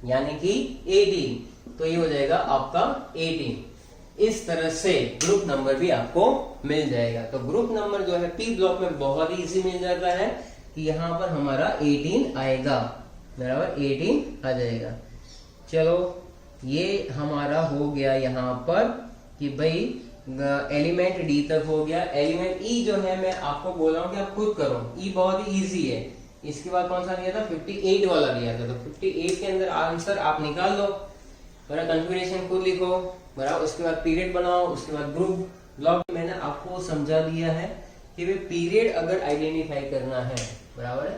यानी कि 18। तो ये हो जाएगा आपका 18। इस तरह से ग्रुप नंबर भी आपको मिल जाएगा। तो ग्रुप नंबर जो है पी ब्लॉक में बहुत ही इजी मिल जाता है कि यहाँ पर हमारा 18 आएगा, बराबर 18 आ जाएगा। चलो ये हमारा हो गया यहाँ पर कि भाई एलिमेंट डी तक हो गया। एलिमेंट ई जो है मैं आपको बोल रहा हूँ कि आप खुद करो, ई बहुत ही इजी है। इसके बाद कौन सा दिया था, 58 वाला दिया था। तो 58 के अंदर आंसर आप निकाल लो, बड़ा कॉन्फ़िगरेशन खुद लिखो, बराबर। उसके बाद पीरियड बनाओ, उसके बाद ग्रुप ब्लॉक। मैंने आपको समझा दिया है कि भाई पीरियड अगर आइडेंटिफाई करना है, बराबर है।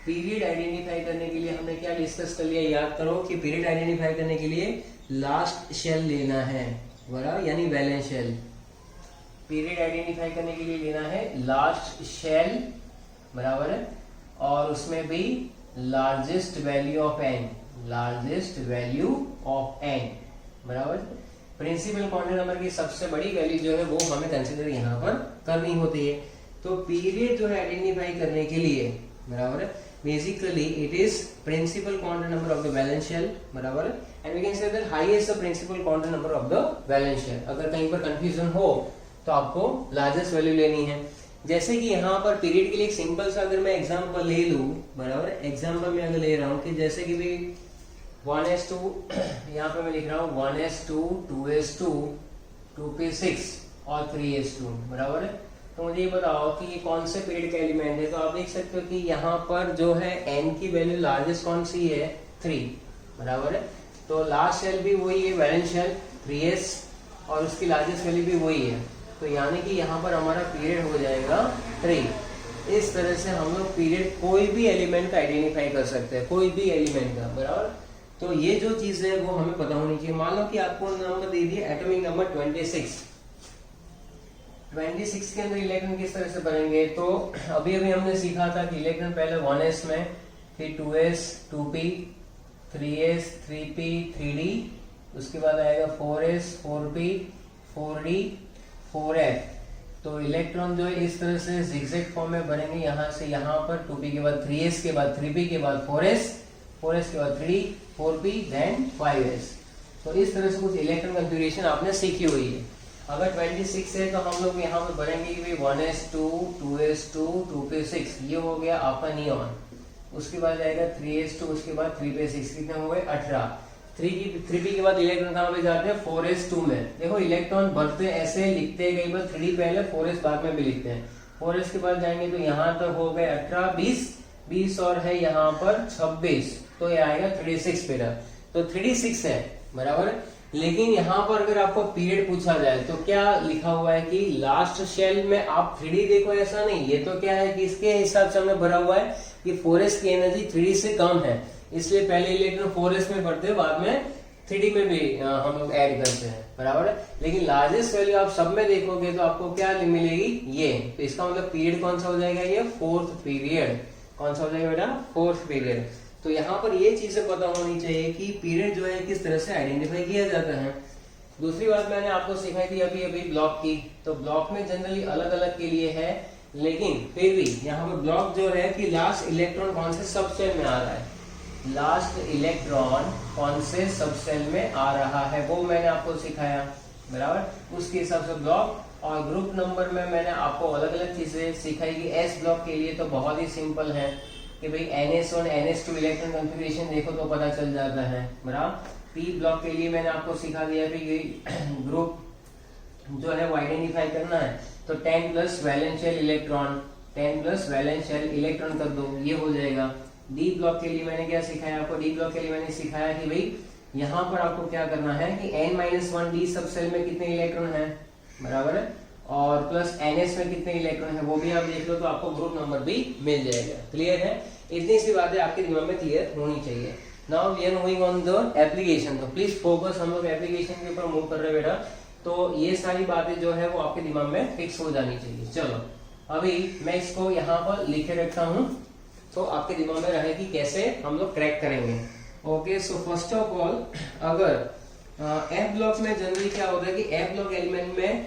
पीरियड आइडेंटिफाई करने के लिए हमने क्या डिस्कस कर लिया, याद करो कि पीरियड आइडेंटिफाई करने के लिए लास्ट शेल लेना है, बराबर, यानी वैलेंस शेल। पीरियड आइडेंटिफाई करने के लिए लेना है लास्ट शेल, बराबर है। और उसमें भी largest value of N, largest value of N, बराबर। प्रिंसिपल क्वांटम नंबर की सबसे बड़ी वैल्यू जो है वो हमें कंसीडर यहाँ पर करनी होती है। तो पीरियड जो है आइडेंटिफाई करने के लिए, बराबर है, basically it is principal quantum number of the valence shell, बराबर है। And we can say that highest the principal quantum number of the valence shell. अगर कहीं पर कंफ्यूजन हो तो आपको लार्जेस्ट वैल्यू लेनी है। जैसे कि यहाँ पर पीरियड के लिए एक सिंपल सा अगर मैं एग्जांपल ले लूं, बराबर, एग्जांपल में अगर ले रहा हूँ कि जैसे कि भी 1s2, यहाँ पे मैं लिख रहा हूँ 1s2, 2s2, 2p6 और 3s2, बराबर है। तो मुझे ये बताओ कि ये कौन से पीरियड का एलिमेंट है। तो आप देख सकते हो कि यहाँ पर जो है n की वैल्यू लार्जेस्ट कौन सी है, 3, बराबर है। तो लास्ट शेल भी वही है, वैलेंस शेल 3s, और उसकी लार्जेस्ट वैल्यू भी वही है। तो यानी कि यहाँ पर हमारा पीरियड हो जाएगा 3। इस तरह से हम लोग पीरियड कोई भी एलिमेंट का आइडेंटिफाई कर सकते हैं, कोई भी एलिमेंट का, बराबर। तो ये जो चीज है वो हमें पता होनी चाहिए। मान लो कि आपको नंबर दे दिया एटॉमिक नंबर 26। 26 के अंदर इलेक्ट्रॉन किस तरह से बनेंगे। तो अभी हमने सीखा था कि इलेक्ट्रॉन पहले 1s में, फिर 2s, 2p, 3s, 3p, 3d, उसके बाद आएगा 4s, 4p, 4d, 4f। तो इलेक्ट्रॉन जो है इस तरह से zigzag फॉर्म में बनेंगे, यहाँ से यहाँ पर 2p के बाद 3s के बाद 3p के बाद 4s, 4s के बाद 3d, 4p, देन 5s। तो इस तरह से कुछ इलेक्ट्रॉन कॉन्फ़िगरेशन आपने सीखी हुई है। अगर 26 है तो हम लोग यहाँ पर बनेंगे कि 1s2, 2s2, 2p6, ये हो गया आपका नियॉन। उसके बाद जाएगा 3s2, उसके बाद 3p6, कितने हो गए 18। 3p के बाद इलेक्ट्रॉन कहाँ पे जाते हैं, 4s2 में। देखो इलेक्ट्रॉन बढ़ते ऐसे लिखते हैं, कई बार 3d पहले 4s बाद में भी लिखते हैं। 4s के बाद जाएंगे तो यहाँ तक हो गए 18, 20 और है यहाँ पर 26, तो ये आएगा 36 पेरा। तो 36 है, बराबर। लेकिन यहाँ पर अगर आपको पीरियड पूछा जाए तो क्या लिखा हुआ है कि लास्ट शेल में आप 3d देखो, ऐसा नहीं। ये तो क्या है कि इसके हिसाब से हमने भरा हुआ है कि 4s की एनर्जी 3d से कम है, इसलिए पहले इलेक्ट्रॉन 4s में भरते हैं, बाद में 3d में भी हम लोग ऐड करते हैं, बराबर है। लेकिन लार्जेस्ट वैल्यू आप सब में देखोगे तो आपको क्या मिलेगी, ये। तो इसका मतलब पीरियड कौन सा हो जाएगा, ये 4th पीरियड। कौन सा हो जाएगा बेटा, 4th पीरियड। तो यहाँ पर ये चीजें पता होनी चाहिए कि पीरियड जो है किस तरह से आइडेंटिफाई किया जाता है। दूसरी बात मैंने आपको सिखाई थी अभी ब्लॉक की। तो ब्लॉक में जनरली अलग अलग के लिए है, लेकिन फिर भी यहाँ पर ब्लॉक जो है कि लास्ट इलेक्ट्रॉन कौन से सब शेल में आ रहा है, लास्ट इलेक्ट्रॉन कौन से सब शेल में आ रहा है, वो मैंने आपको सिखाया, बराबर। उसके हिसाब से ब्लॉक। और ग्रुप नंबर में मैंने आपको अलग अलग चीजें सिखाई कि एस ब्लॉक के लिए तो बहुत ही सिंपल है कि भाई NS1, NS2 इलेक्ट्रॉन कॉन्फ़िगरेशन देखो तो पता चल जाता है, बराबर। पी ब्लॉक के लिए मैंने आपको सिखा दिया कि ग्रुप जो है वो आइडेंटिफाई करना है। तो 10 plus valence shell electron, 10 plus valence shell electron कर दो, ये हो जाएगा। डी ब्लॉक के लिए मैंने क्या सिखाया आपको, डी ब्लॉक के लिए मैंने सिखाया कि भाई यहाँ पर आपको क्या करना है कि n-1 डी सब सेल में कितने इलेक्ट्रॉन है, बराबर है, और प्लस ns में कितने इलेक्ट्रॉन है वो भी आप देख लो तो आपको ग्रुप नंबर भी मिल जाएगा। क्लियर है, इतनी सी बातें आपके दिमाग में क्लियर होनी चाहिए। Now we are moving on the application, तो प्लीज फोकस, हम लोग एप्लीकेशन के ऊपर मूव कर रहे हैं बेटा, तो ये सारी बातें जो है वो आपके दिमाग में फिक्स हो जानी चाहिए। चलो अभी मैं इसको यहाँ पर लिखे रखता हूँ तो आपके दिमाग में रहे कि कैसे हम लोग क्रैक करेंगे। Okay, so first of all अगर एफ ब्लॉक में जनरली क्या होता है कि एफ ब्लॉक एलिमेंट में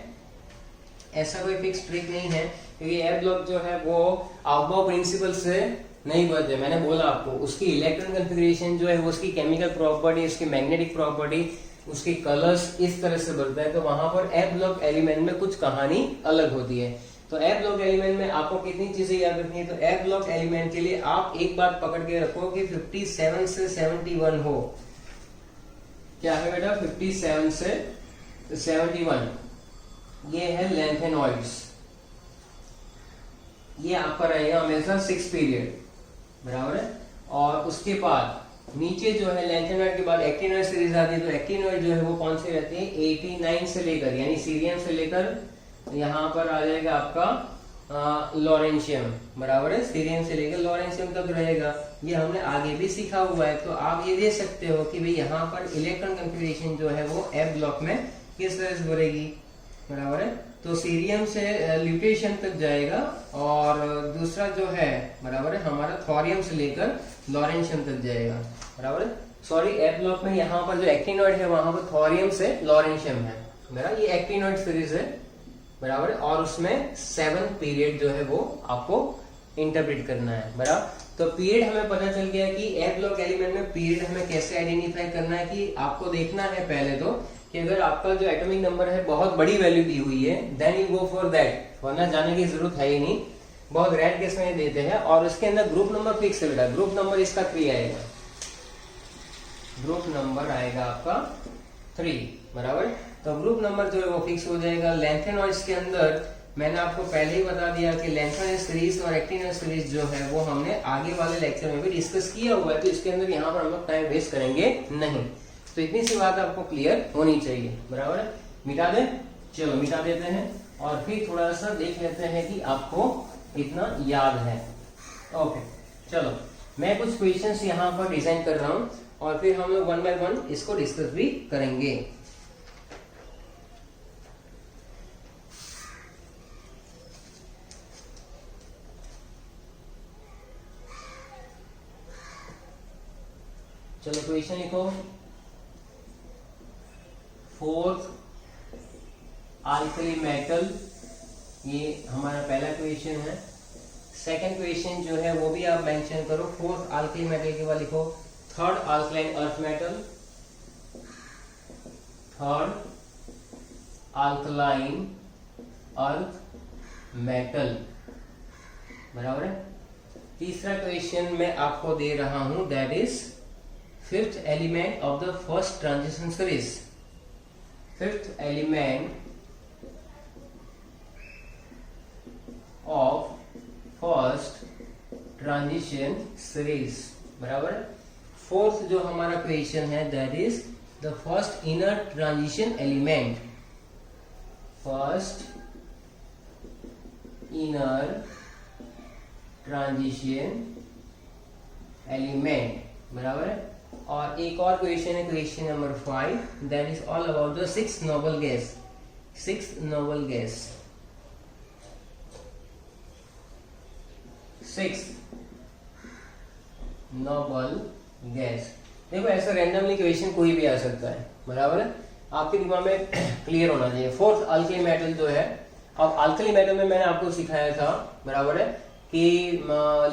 ऐसा कोई फिक्स ट्रिक नहीं है, क्योंकि एफ ब्लॉक जो है वो आउटबाउ प्रिंसिपल से नहीं बढ़ते। मैंने बोला आपको उसकी इलेक्ट्रॉन कॉन्फ़िगरेशन जो है वो उसकी केमिकल प्रॉपर्टी, उसकी मैग्नेटिक प्रॉपर्टी, उसके कलर्स इस तरह से बढ़ता है, तो वहां पर एफ ब्लॉक एलिमेंट में कुछ कहानी अलग होती है। तो एफ ब्लॉक एलिमेंट में आपको कितनी चीजें याद रखनी है, तो एफ ब्लॉक एलिमेंट के लिए आप एक बात पकड़ के रखो कि 57 से 71 हो। क्या है बेटा, 57 से 71 ये है लैंथेनॉइड्स, ये आपका रहेगा हमेशा 6 पीरियड, बराबर है। और उसके बाद नीचे जो है लैंथेनॉइड के बाद एक्टिनॉइड सीरीज आती है, तो एक्टिनॉइड जो है वो कौन सी रहती है, 89 से लेकर यानी सीरियम से लेकर यहाँ पर आ जाएगा आपका लॉरेंशियम, बराबर है, सीरियम से लेकर लॉरेंशियम तक रहेगा। ये हमने आगे भी सीखा हुआ है, तो आप ये देख सकते हो कि भाई यहाँ पर इलेक्ट्रॉन कॉन्फ़िगरेशन जो है वो एफ ब्लॉक में किस तरह से बढ़ेगी, बराबर है। तो सीरियम से ल्यूटेशियम तक जाएगा, और दूसरा जो है बराबर है हमारा थोरियम से लेकर लॉरेंशियम तक जाएगा, बराबर है। सॉरी, एफ ब्लॉक में यहाँ पर जो एक्टिनॉइड है वहां पर थोरियम से लॉरेंशियम है, बराबर, ये एक्टिनॉइड सीरीज है, बराबर, और उसमें 7 पीरियड जो है वो आपको इंटरप्रेट करना है, बराबर। तो पीरियड हमें पता चल गया कि एफ ब्लॉक एलिमेंट में पीरियड हमें कैसे आइडेंटिफाई करना है, कि आपको देखना है पहले तो कि अगर आपका जो एटॉमिक नंबर है बहुत बड़ी वैल्यू दी हुई है then you go for that, वरना जाने की जरूरत है ही नहीं, बहुत रेयर केस में देते हैं। और उसके अंदर ग्रुप नंबर फिक्स है बेटा, ग्रुप नंबर इसका 3 आएगा, ग्रुप नंबर आएगा आपका 3, बराबर। तो ग्रुप नंबर जो है वो फिक्स हो जाएगा। लैंथेनॉइड्स के अंदर मैंने आपको पहले ही बता दिया कि लैंथेनॉइड सीरीज और एक्टिनॉइड सीरीज जो है वो हमने आगे वाले लेक्चर में भी डिस्कस किया हुआ है, तो इसके अंदर यहाँ पर हम लोग टाइम वेस्ट करेंगे नहीं। तो इतनी सी बात आपको क्लियर होनी चाहिए, बराबर है। मिटा दे, चलो मिटा देते हैं और फिर थोड़ा सा देख लेते हैं कि आपको कितना याद है। ओके, चलो मैं कुछ क्वेश्चंस यहाँ पर डिजाइन कर रहा हूँ और फिर हम लोग 1 बाय 1 इसको डिस्कस भी करेंगे। चलो क्वेश्चन लिखो, 4th अल्कली मेटल, ये हमारा पहला क्वेश्चन है। सेकंड क्वेश्चन जो है वो भी आप मेंशन करो, 4th अल्कली मेटल के बाद लिखो 3rd alkaline earth metal, 3rd alkaline earth metal, बराबर है। तीसरा क्वेश्चन मैं आपको दे रहा हूं, that is 5th element of the first transition series, 5th element of first transition series, बराबर। 4th जो हमारा क्वेश्चन है that is the first inner transition element, first inner transition element, बराबर है। और एक और क्वेश्चन है, question number 5, that is all about the 6th noble gas, 6th noble gas, 6th noble gas. देखो ऐसा रैंडमली क्वेश्चन कोई भी आ सकता है, बराबर है, आपके दिमाग में क्लियर होना चाहिए। 4th अल्कली मेटल जो है, अब अल्कली मेटल में मैंने आपको सिखाया था, बराबर है, कि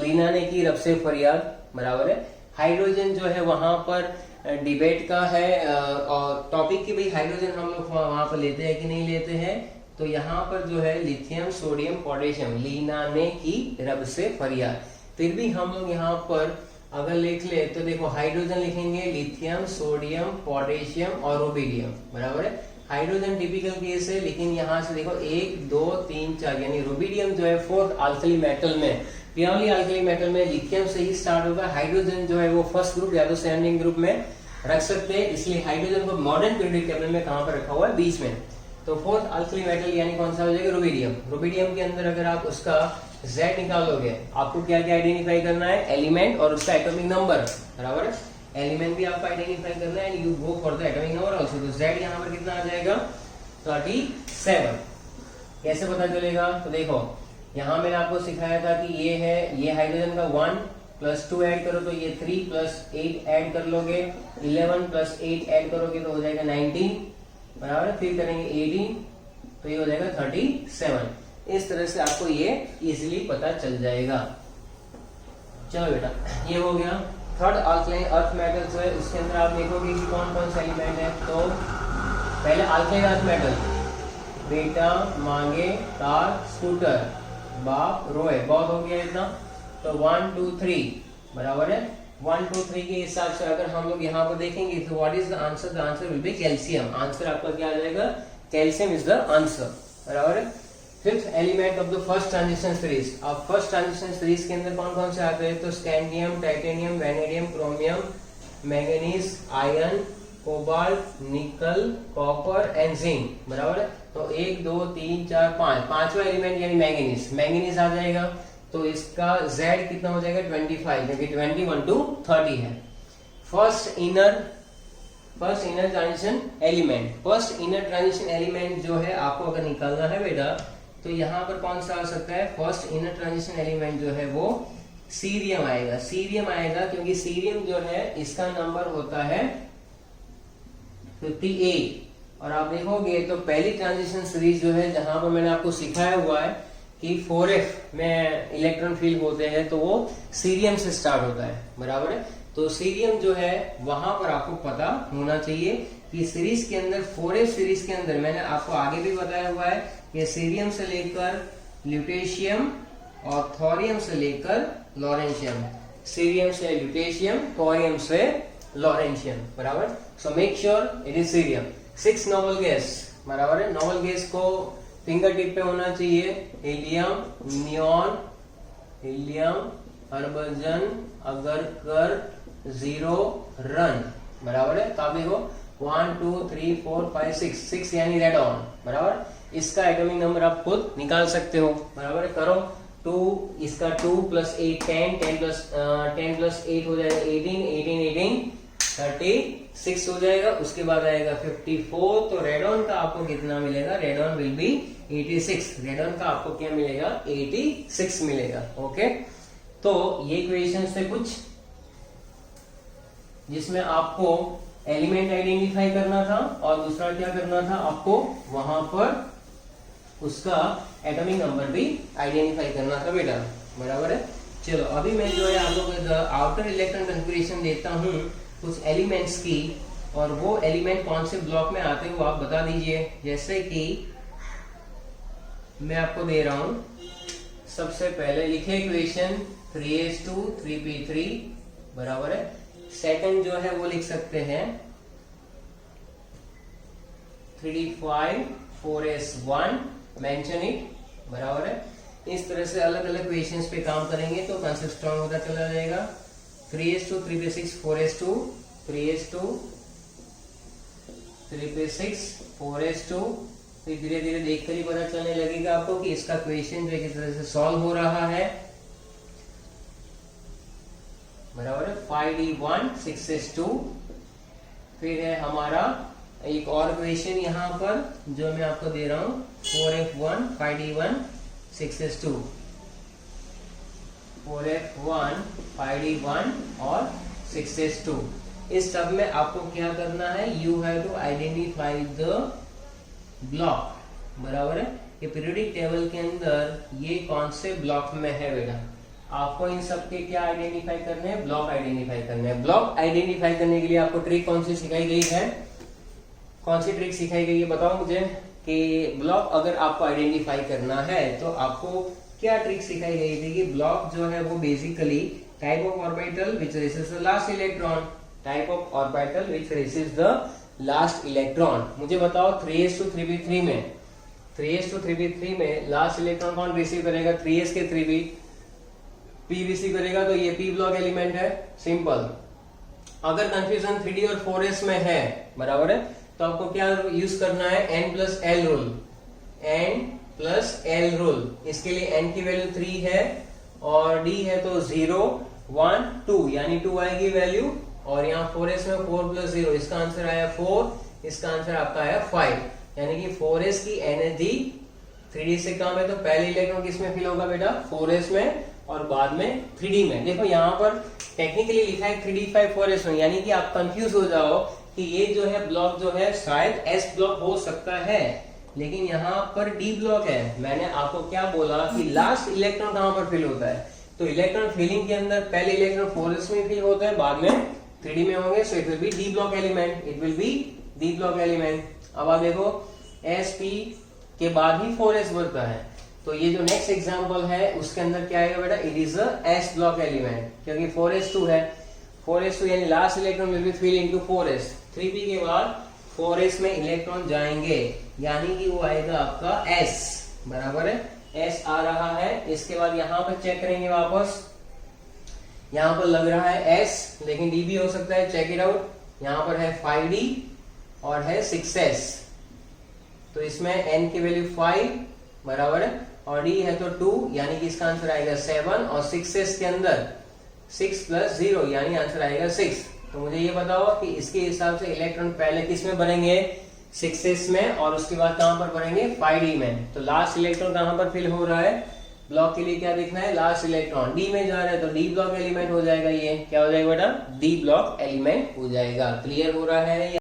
लीना ने की रब से फरियाद, बराबर है। हाइड्रोजन जो है वहां पर डिबेट का है और टॉपिक की भाई हाइड्रोजन हम लोग वहां पर लेते हैं कि नहीं लेते हैं, तो यहाँ पर जो है लिथियम सोडियम पोटेशियम, लीना ने की रब से फरियाद। फिर भी हम लोग यहाँ पर अगर लिख ले तो देखो हाइड्रोजन लिखेंगे लिथियम सोडियम पोटेशियम और रुबिडियम, बराबर है। हाइड्रोजन टिपिकल केस है, लेकिन यहाँ से देखो 1 2 3 4 यानी रुबिडियम जो है 4th अल्कली मेटल में प्योरली अल्कली मेटल में लिथियम से ही स्टार्ट होगा। हाइड्रोजन जो है वो फर्स्ट ग्रुप या तो सराउंडिंग ग्रुप में रख सकते हैं, इसलिए हाइड्रोजन को मॉडर्न पीरियोडिक टेबल में कहां पर रखा हुआ है, बीच में। तो फोर्थ अल्कली मेटल यानी कौन सा हो जाएगा, रुबिडियम। रुबिडियम के अंदर अगर आप उसका Z निकालोगे, आपको क्या क्या आइडेंटिफाई करना है, एलिमेंट और उसका एटॉमिक नंबर, बराबर है। एलिमेंट भी आपको आइडेंटिफाई करना है, you go for the atomic number also. तो Z यहाँ पर कितना आ जाएगा, 37। कैसे पता चलेगा, तो देखो यहाँ मैंने आपको सिखाया था कि ये है, ये हाइड्रोजन का 1 + 2 ऐड करो तो ये 3 + 8 ऐड कर लोगे, 11 + 8 ऐड करोगे तो हो जाएगा 19, बराबर है। फिर करेंगे 18 तो ये हो जाएगा 37। इस तरह से आपको ये इजीली पता चल जाएगा। चलो बेटा, ये हो गया। थर्ड अल्कलाइन अर्थ मेटल जो है उसके अंदर आप देखोगे कि कौन कौन से एलिमेंट है। तो पहले अल्कलाइन अर्थ मेटल, बेटा, मांगे, तार, स्कूटर, बाप, रोए, बहुत हो गया इतना। तो 1 2 3 बराबर है। 1 2 3 के हिसाब से अगर हम लोग यहाँ पर देखेंगे तो what is the answer, the answer will be calcium. Answer आपका क्या आ जाएगा, कैल्शियम इज द आंसर, बराबर है। Fifth element of the first transition series. अब फर्स्ट ट्रांजिशन सीरीज के अंदर कौन कौन से आते हैं, तो scandium, titanium, vanadium, chromium, manganese, iron, cobalt, निकल, कॉपर एंड जिंक, बराबर है। तो 1 2 3 4 5, पांचवा एलिमेंट यानी मैंगनीज, मैंगनीज आ जाएगा। तो इसका Z कितना हो जाएगा, 25, क्योंकि 21 to 30 है। First inner transition element, first inner transition element जो है आपको अगर निकालना है बेटा, तो यहाँ पर कौन सा आ सकता है, फर्स्ट इनर ट्रांजिशन एलिमेंट जो है वो सीरियम आएगा। सीरियम आएगा क्योंकि सीरियम जो है इसका नंबर होता है 58। और आप देखोगे तो पहली ट्रांजिशन सीरीज जो है, जहां पर मैंने आपको सिखाया हुआ है कि 4f में इलेक्ट्रॉन फील्ड होते हैं, तो वो सीरियम से स्टार्ट होता है, बराबर है। तो सीरियम जो है वहां पर आपको पता होना चाहिए कि सीरीज के अंदर 4f सीरीज के अंदर मैंने आपको आगे भी बताया हुआ है कि सीरियम से लेकर ल्यूटेशियम और थोरियम से लेकर लॉरेंशियम, सीरियम से ल्यूटेशियम, थोरियम से लॉरेंशियम, बराबर। So make sure it is cerium. 6 noble gas, बराबर है। नोबल गैस को फिंगर टिप पे होना चाहिए, helium, neon, helium, Harbhajan, Agarkar, zero, run, बराबर है। तो आप देखो 1 2 3 4 5 6 यानी रेडॉन, बराबर। इसका एटॉमिक नंबर आप खुद निकाल सकते हो, बराबर है। करो 2, इसका 2 + 8 10, 10 + 8 हो जाएगा 18, 18 36 हो जाएगा। उसके बाद आएगा 54। तो रेडॉन का आपको कितना मिलेगा, रेडॉन विल बी 86। रेडॉन का आपको क्या मिलेगा, 86 मिलेगा। ओके, तो ये क्वेश्चन थे कुछ जिसमें आपको एलिमेंट आइडेंटिफाई करना था और दूसरा क्या करना था, आपको वहां पर उसका एटॉमिक नंबर भी आइडेंटिफाई करना था बेटा, बराबर है। चलो अभी मैं जो है आप लोगों को आउटर इलेक्ट्रॉन कन्फिगरेशन देता हूं कुछ एलिमेंट्स की, और वो एलिमेंट कौन से ब्लॉक में आते हैं वो आप बता दीजिए। जैसे कि मैं आपको दे रहा हूं, सबसे पहले लिखे इक्वेशन 3s2 3p3 बराबर है। सेकंड जो है वो लिख सकते हैं 3d5 4s1 मेंशन इट, बराबर है। इस तरह से अलग अलग क्वेश्चंस पे काम करेंगे तो कंसेप्ट स्ट्रॉन्ग होता चला जाएगा। 3s2 3p6 4s2 3s2 3p6 4s2, फिर धीरे धीरे देखकर ही पता चलने लगेगा आपको कि इसका क्वेश्चन जो किस तरह से सॉल्व हो रहा है, बराबर है। 5d1 6s2, फिर है हमारा एक और क्वेश्चन यहाँ पर जो मैं आपको दे रहा हूं 4f1 5d1 6s2, 4f1 5d1 और 6s2। इस सब में आपको क्या करना है, you have to identify the block, बराबर है। ये पीरियोडिक टेबल के अंदर ये कौन से ब्लॉक में है बेटा, आपको इन सब के क्या आइडेंटिफाई करने हैं, ब्लॉक आइडेंटिफाई करने हैं। ब्लॉक आइडेंटिफाई करने के लिए आपको ट्रिक कौन सी सिखाई गई है, कौन सी ट्रिक सिखाई गई है बताओ मुझे। कि ब्लॉक अगर आपको आइडेंटिफाई करना है तो आपको क्या ट्रिक सिखाई गई थी कि ब्लॉक जो है वो basically type of orbital which receives the last electron, type of orbital which receives the last electron. मुझे बताओ 3s2 3p3 में, 3s2 3p3 में लास्ट इलेक्ट्रॉन कौन रिसीव करेगा, 3s के 3p P रिसीव करेगा तो ये P ब्लॉक एलिमेंट है, सिंपल। अगर कंफ्यूजन 3D और 4S में है, बराबर है, तो आपको क्या यूज करना है, n+l रूल, n+l रूल। इसके लिए n की वैल्यू 3 है और d है तो 0 1 2, यानी 2 आएगी वैल्यू, और यहाँ 4s में 4 + 0, इसका आंसर आया 4, इसका आंसर आपका आया 5, यानी कि 4s की एनर्जी 3D से कम है, तो पहले इलेक्ट्रॉन किसमें फिल होगा बेटा, 4s में, और बाद में 3D में। देखो यहाँ पर टेक्निकली लिखा है 3D 5 4s में, यानी कि आप कंफ्यूज हो जाओ कि ये जो है ब्लॉक जो है शायद S ब्लॉक हो सकता है, लेकिन यहाँ पर D ब्लॉक है। मैंने आपको क्या बोला कि लास्ट इलेक्ट्रॉन कहाँ पर फिल होता है, तो इलेक्ट्रॉन फिलिंग के अंदर पहले इलेक्ट्रॉन 4s में फिल होता है, बाद में 3D में होंगे, so it will be D block element, it will be D block element. अब आप देखो sp के बाद ही 4s बनता है, तो ये जो नेक्स्ट एग्जांपल है उसके अंदर क्या आएगा बेटा, it is a s block element, क्योंकि 4s2 है, 4s2 यानी last electron will be fill into 4s। 3p के बाद 4s में इलेक्ट्रॉन जाएंगे, यानी कि वो आएगा आपका s, बराबर है, s आ रहा है। इसके बाद यहाँ पर चेक करेंगे वापस, यहाँ पर लग रहा है s, लेकिन d भी हो सकता है, चेक इट आउट। यहाँ पर है 5d और है 6s, तो इसमें n की वैल्यू 5, बराबर है, और d है तो 2, यानी कि इसका आंसर आएगा 7, और 6s के अंदर 6 + 0, यानी आंसर आएगा 6। तो मुझे ये बताओ कि इसके हिसाब से इलेक्ट्रॉन पहले किस में बनेंगे, 6s में, और उसके बाद कहां पर बनेंगे, 5d में। तो लास्ट इलेक्ट्रॉन कहां पर फिल हो रहा है, ब्लॉक के लिए क्या देखना है, लास्ट इलेक्ट्रॉन d में जा रहा है, तो d ब्लॉक एलिमेंट हो जाएगा, ये क्या हो जाएगा बेटा, d ब्लॉक एलिमेंट हो जाएगा। क्लियर हो रहा है?